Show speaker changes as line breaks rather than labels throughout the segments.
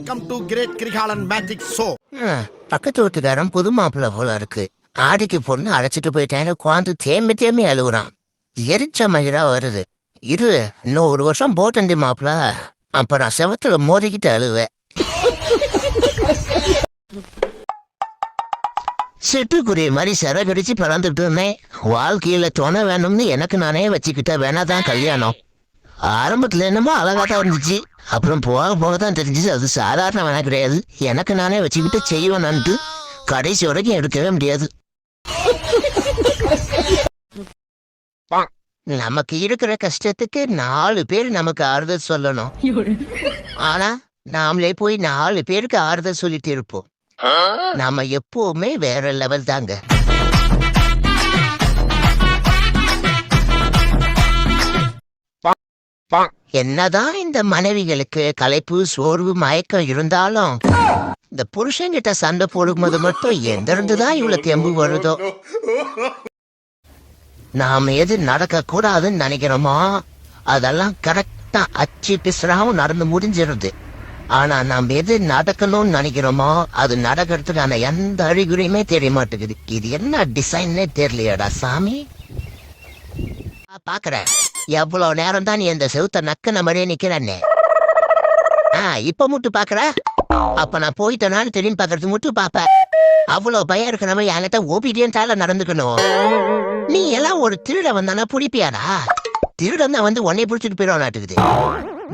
Welcome to great Kirikalan magic show.
பக்கத்து வீட்டுக்காரன் புது மாப்பிள்ள போல இருக்கு. ஆடிக்கு பொண்ணு அழைச்சிட்டு போயிட்டேன்னு குவாந்து தேம்பி தேம்பி அழுகுறான். எரிச்ச மயிரா வருது. இன்னும் 1 வருஷம் போட்டண்டி மாப்பிள்ள, அப்ப நான் செவத்துல மோதிக்கிட்டு அழுவேன். சிட்டுக்குருவி மாதிரி சிறகடிச்சு பறந்துட்டு இருந்தேன். வாழ்க்கையில துணை வேணும்னு எனக்கு நானே வச்சுக்கிட்ட வேணாதான் கல்யாணம். ஆரம்பத்துல என்னமோ அழகாதான் இருந்துச்சு, அப்புறம் போக போக தான் தெரிஞ்சிச்சு அது சாதாரண வேணா கிடையாது. எனக்கு நானே வச்சுக்கிட்டு செய்வேன்ட்டு கடைசி வரைக்கும் எடுக்கவே முடியாது. நமக்கு இருக்கிற கஷ்டத்துக்கு 4 பேர் நமக்கு ஆறுதல் சொல்லணும். ஆனா நாமளே போய் 4 பேருக்கு ஆறுதல் சொல்லிட்டு இருப்போம். நாம எப்பவுமே வேற லெவல் தாங்க. என்னதான் இந்த மனைவிகளுக்கு களைப்பு சோர்வு மயக்கம் இருந்தாலும் இந்த புருஷன்கிட்ட சண்டை போடும்போது மட்டும் எந்த இருந்துதான் இவ்வளவு தெம்பு வருதோ. நாம எது நடக்க கூடாதுன்னு நினைக்கிறோமோ அதெல்லாம் கரெக்டா அச்சு பிசுறாவும் நடந்து முடிஞ்சிருது. ஆனா நாம் எது நடக்கணும்னு நினைக்கிறோமோ அது நடக்கிறதுக்கான எந்த அறிகுறியுமே தெரிய மாட்டேங்குது. இது என்ன டிசைன்னே தெரியலையாடா சாமி. பாக்குறேன் எவ்வளவு நேரம் தான் நீ இந்த செவுத்த நக்கன மாதிரியே நிக்கிறேன்னு. இப்ப மட்டும் பாக்குற, அப்ப நான் போயிட்டேனான்னு திரும்பி பாக்குறது மட்டும் பாப்ப. அவ்வளவு பயம் இருக்கிறவ என்கிட்ட ஓபிடியன்டால நடந்துக்கணும். நீ எல்லாம் ஒரு திருட வந்தானா பிடிப்பியாடா? திருடன் தான் வந்து உன்னை பிடிச்சிட்டு போயிடும் நாட்டுக்குது.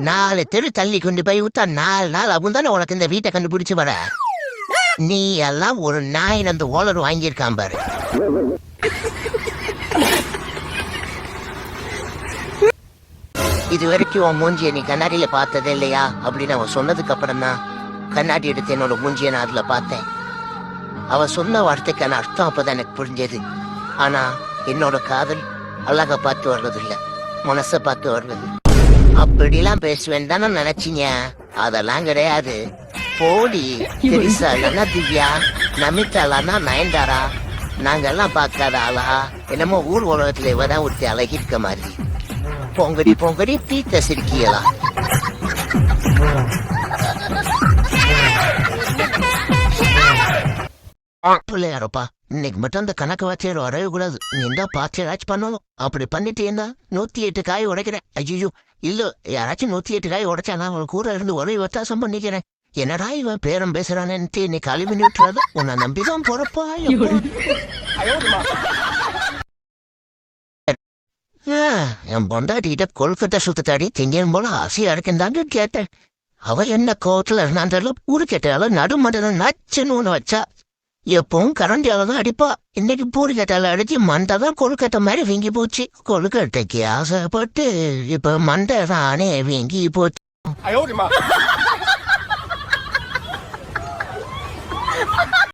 4 தெரு தள்ளி கொண்டு போய் விட்டா 4 நாள் அவங்க தானே உனக்கு இந்த வீட்டை கண்டுபிடிச்சு வர. நீ எல்லாம் ஒரு நாய் அந்த ஓலர் வாங்கியிருக்கான் பாரு. இது வரைக்கும் உன் மூஞ்சியை நீ கண்ணாடியில பார்த்ததே இல்லையா அப்படின்னு அவன் சொன்னதுக்கு அப்புறம் தான் கண்ணாடி எடுத்து என்னோட மூஞ்சியை நான் அதுல பார்த்தேன். அவ சொன்ன வார்த்தைக்கான அர்த்தம் அப்பதான் எனக்கு புரிஞ்சது. ஆனா என்னோட காதல் அழகா பார்த்து வர்றது இல்ல, மனச பார்த்து வர்றது. அப்படிலாம் பேசுவேன் தானே நினைச்சீங்க? அதெல்லாம் கிடையாது. போடி தெரிசா இல்லைன்னா திவ்யா, நமிதா இல்லைன்னா நயன்தாரா, நாங்கெல்லாம் பார்க்காத ஆளா என்னமோ ஊர் உலகத்துல இவதான் ஒருத்தி அழகிருக்க மாதிரி. பொங்கடி பொங்கடி தீத்த சிரிக்கலாம். பிள்ளையாரப்பா, இன்னைக்கு மட்டும் அந்த கணக்கு வச்சேர் வரவே கூடாது. நீ தான் பார்த்து ஏதாச்சும் பண்ணணும். அப்படி பண்ணிட்டேன்னா 108 காய் உடைக்கிறேன். ஐயோ இல்ல, யாராச்சும் 108 காய் உடைச்சானா அவன் கூட இருந்து ஒரே வித்தியாசம் பண்ணிக்கிறேன். என்னடா இவன் பேரம் பேசுறானேன்ட்டு நீ காலி பண்ணி விட்டுறாத. உன்னை நம்பிதான் போறப்பா. என் பொண்டாட்டிகிட்ட கொல்கட்டை சுத்தாடி திங்கும் போல ஆசையா இருக்குந்தாங்க கேட்டேன். அவ என்ன கோவத்துல இருந்தாலும் ஊரு கேட்டால நடுமண்டல நச்சுன்னு ஒண்ணு வச்சா. எப்பவும் கரண்டியால தான் அடிப்பா. இன்னைக்கு பூரி கட்டால அடிச்சு மண்டை தான் கொழுக்கட்டை மாதிரி வீங்கி போச்சு. கொழுக்கட்டைக்கு ஆசைப்பட்டு இப்ப மண்டை தானே வீங்கி போச்சு.